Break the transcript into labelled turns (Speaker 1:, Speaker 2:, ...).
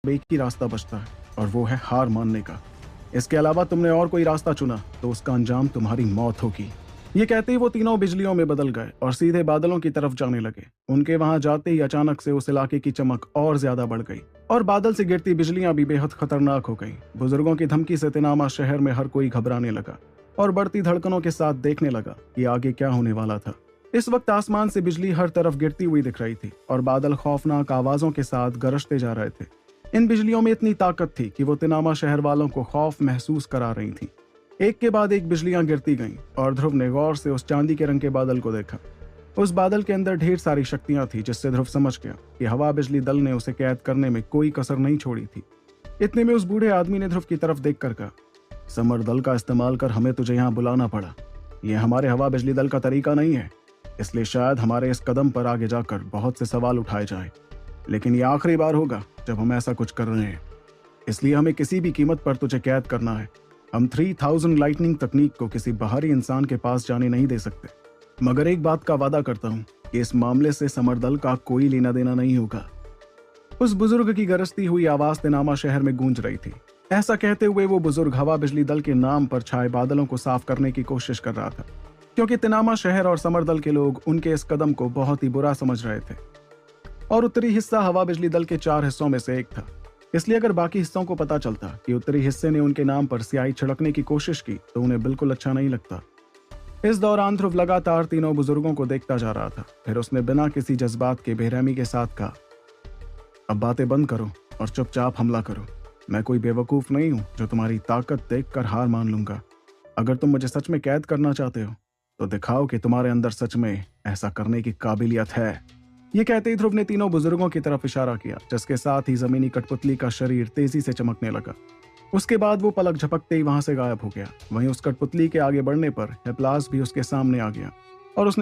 Speaker 1: एक ही रास्ता बचता है और वो है हार मानने का। इसके अलावा तुमने और कोई रास्ता चुना तो उसका अंजाम तुम्हारी मौत होगी। ये कहते ही वो तीनों बिजलियों में बदल गए और सीधे बादलों की तरफ जाने लगे। उनके वहां जाते ही अचानक से उस इलाके की चमक और ज्यादा बढ़ गई और बादल से गिरती बिजलियां भी बेहद खतरनाक हो गई। बुजुर्गों की धमकी से तिनामा शहर में हर कोई घबराने लगा और बढ़ती धड़कनों के साथ देखने लगा कि आगे क्या होने वाला था। इस वक्त आसमान से बिजली हर तरफ गिरती हुई दिख रही थी और बादल खौफनाक आवाजों के साथ गरजते जा रहे थे। इन बिजलियों में इतनी ताकत थी कि वो तिनामा शहर वालों को खौफ महसूस करा रही थी। एक के बाद एक बिजलियां गिरती गईं और ध्रुव ने गौर से उस चांदी के रंग के बादल को देखा। उस बादल के अंदर ढेर सारी शक्तियां थी, जिससे ध्रुव समझ गया कि हवा बिजली दल ने उसे कैद करने में कोई कसर नहीं छोड़ी थी। इतने में उस बूढ़े आदमी ने ध्रुव की तरफ देखकर कहा, समर दल का इस्तेमाल कर हमें तुझे यहाँ बुलाना पड़ा। यह हमारे हवा बिजली दल का तरीका नहीं है, इसलिए शायद हमारे इस कदम पर आगे जाकर बहुत से सवाल उठाए जाए, लेकिन यह आखिरी बार होगा जब हम ऐसा कुछ कर रहे हैं। इसलिए हमें किसी भी कीमत पर तुझे कैद करना है। हम 3000 लाइटनिंग तकनीक को किसी बाहरी इंसान के पास जाने नहीं दे सकते, मगर एक बात का वादा करता हूं कि इस मामले से समरदल का कोई लेना देना नहीं होगा। उस बुजुर्ग की गरजती हुई आवाज तिनामा शहर में गूंज रही थी। ऐसा कहते हुए वो बुजुर्ग हवा बिजली दल के नाम पर छाए बादलों को साफ करने की कोशिश कर रहा था, क्योंकि तिनामा शहर और समरदल के लोग उनके इस कदम को बहुत ही बुरा समझ रहे थे। और उत्तरी हिस्सा हवा बिजली दल के 4 हिस्सों में से एक था, इसलिए अगर बाकी हिस्सों को पता चलता कि उत्तरी हिस्से ने उनके नाम पर स्याही छिड़कने की कोशिश की तो उन्हें बिल्कुल अच्छा नहीं लगता। इस दौरान ध्रुव लगातार तीनों बुजुर्गों को देखता जा रहा था। फिर उसने बिना किसी जज्बात के बेरहमी के साथ कहा, अब बातें बंद करो और चुपचाप हमला करो। मैं कोई बेवकूफ नहीं हूं जो तुम्हारी ताकत देखकर हार मान लूंगा। अगर तुम मुझे सच में कैद करना चाहते हो तो दिखाओ कि तुम्हारे अंदर सच में ऐसा करने की काबिलियत है। ये कहते ही ध्रुव ने तीनों बुजुर्गों की तरफ इशारा किया, जिसके साथ ही जमीनी कठपुतली का शरीर तेजी से चमकने लगा। उसके बाद वो पलक झपकते ही वहां से गायब हो गया। वहीं उस कठपुतली के आगे बढ़ने पर हेप्लास भी उसके सामने आ गया और उसने